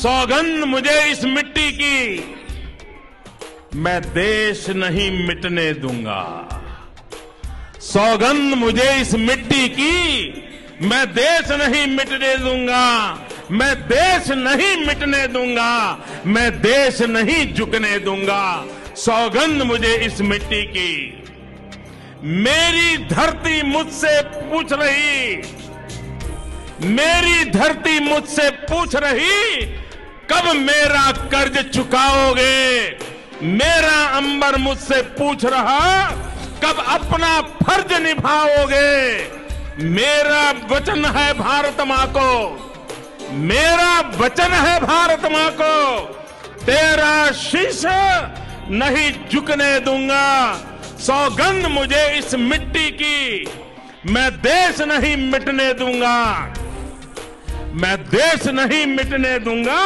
सौगंध मुझे इस मिट्टी की, मैं देश नहीं मिटने दूंगा। सौगंध मुझे इस मिट्टी की, मैं देश नहीं मिटने दूंगा। मैं देश नहीं मिटने दूंगा, मैं देश नहीं झुकने दूंगा। सौगंध मुझे इस मिट्टी की। मेरी धरती मुझसे पूछ रही, मेरी धरती मुझसे पूछ रही, कब मेरा कर्ज चुकाओगे। मेरा अंबर मुझसे पूछ रहा, कब अपना फर्ज निभाओगे। मेरा वचन है भारत मां को, मेरा वचन है भारत मां को, तेरा शीश नहीं झुकने दूंगा। सौगंध मुझे इस मिट्टी की, मैं देश नहीं मिटने दूंगा। मैं देश नहीं मिटने दूंगा,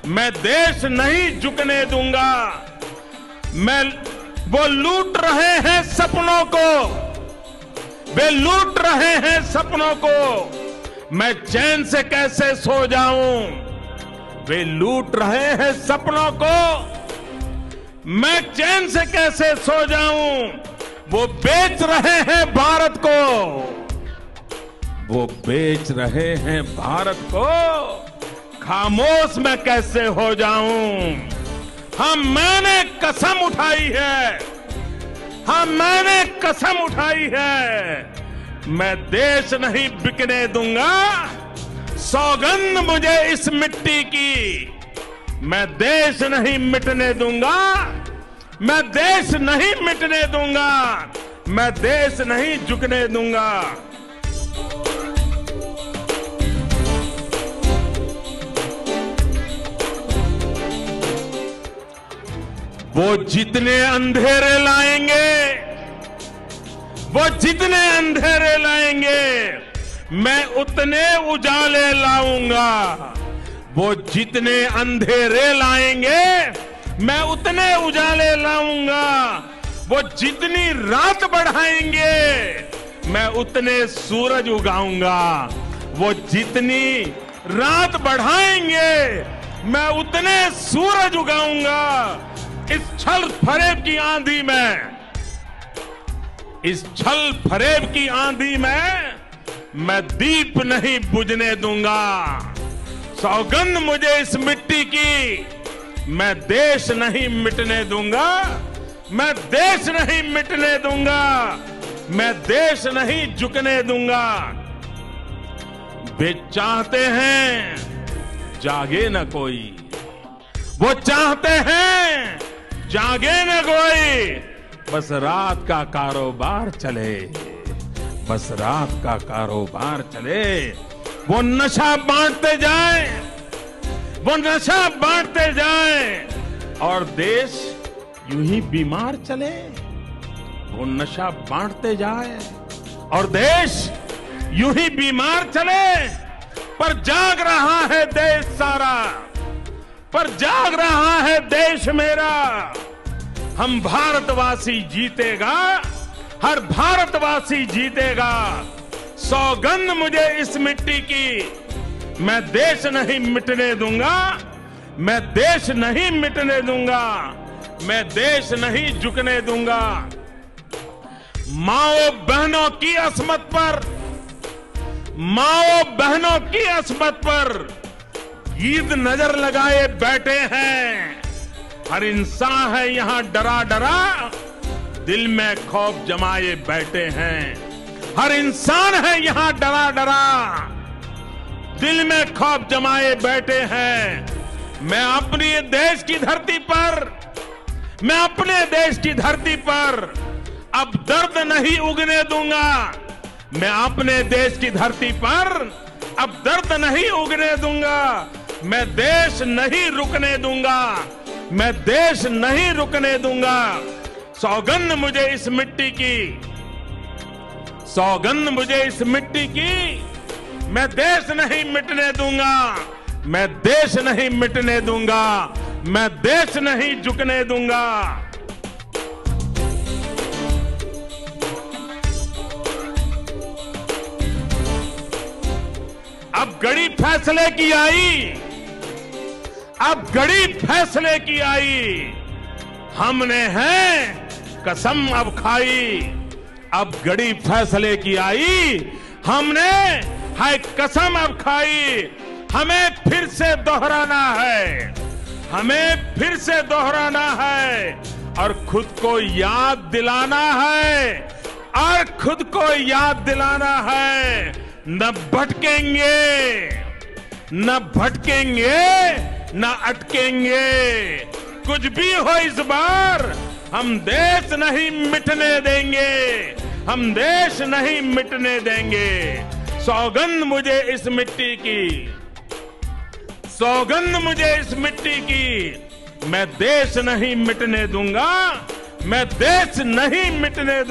मैं देश नहीं झुकने दूंगा। मैं वो लूट रहे हैं सपनों को, वे लूट रहे हैं सपनों को, मैं चैन से कैसे सो जाऊं। वे लूट रहे हैं सपनों को, मैं चैन से कैसे सो जाऊं। वो बेच रहे हैं भारत को, वो बेच रहे हैं भारत को, खामोश मैं कैसे हो जाऊं। हाँ मैंने कसम उठाई है, हाँ मैंने कसम उठाई है, मैं देश नहीं बिकने दूंगा। सौगंध मुझे इस मिट्टी की, मैं देश नहीं मिटने दूंगा। मैं देश नहीं मिटने दूंगा, मैं देश नहीं झुकने दूंगा। वो जितने अंधेरे लाएंगे, वो जितने अंधेरे लाएंगे, मैं उतने उजाले लाऊंगा। वो जितने अंधेरे लाएंगे, मैं उतने उजाले लाऊंगा। वो जितनी रात बढ़ाएंगे, मैं उतने सूरज उगाऊंगा। वो जितनी रात बढ़ाएंगे, मैं उतने सूरज उगाऊंगा। इस छल फरेब की आंधी में, इस छल फरेब की आंधी में मैं दीप नहीं बुझने दूंगा। सौगंध मुझे इस मिट्टी की, मैं देश नहीं मिटने दूंगा। मैं देश नहीं मिटने दूंगा, मैं देश नहीं झुकने दूंगा। वे चाहते हैं जागे न कोई, वो चाहते हैं जागे न कोई, बस रात का कारोबार चले, बस रात का कारोबार चले। वो नशा बांटते जाए, वो नशा बांटते जाए, और देश यूं ही बीमार चले। वो नशा बांटते जाए और देश यूं ही बीमार चले। पर जाग रहा है देश सारा, पर जाग रहा है देश मेरा। हम भारतवासी जीतेगा, हर भारतवासी जीतेगा। सौगंध मुझे इस मिट्टी की, मैं देश नहीं मिटने दूंगा। मैं देश नहीं मिटने दूंगा, मैं देश नहीं झुकने दूंगा। माओ बहनों की अस्मत पर, माओ बहनों की अस्मत पर ईद नजर लगाए बैठे हैं। हर इंसान है यहां डरा डरा, दिल में खौफ जमाए बैठे हैं। हर इंसान है यहां डरा डरा, दिल में खौफ जमाए बैठे हैं। मैं अपने देश की धरती पर, मैं अपने देश की धरती पर अब दर्द नहीं उगने दूंगा। मैं अपने देश की धरती पर अब दर्द नहीं उगने दूंगा। मैं देश नहीं रुकने दूंगा, मैं देश नहीं रुकने दूंगा। सौगंध मुझे इस मिट्टी की, सौगंध मुझे इस मिट्टी की, मैं देश नहीं मिटने दूंगा। मैं देश नहीं मिटने दूंगा, मैं देश नहीं झुकने दूंगा। अब घड़ी फैसले की आई, अब घड़ी फैसले की आई, हमने है कसम अब खाई। अब घड़ी फैसले की आई, हमने है कसम अब खाई। हमें फिर से दोहराना है, हमें फिर से दोहराना है और खुद को याद दिलाना है, और खुद को याद दिलाना है। न भटकेंगे, न भटकेंगे, न अटकेंगे। कुछ भी हो इस बार, हम देश नहीं मिटने देंगे, हम देश नहीं मिटने देंगे। सौगंध मुझे इस मिट्टी की, सौगंध मुझे इस मिट्टी की। मैं देश नहीं मिटने दूंगा, मैं देश नहीं मिटने दूंगा।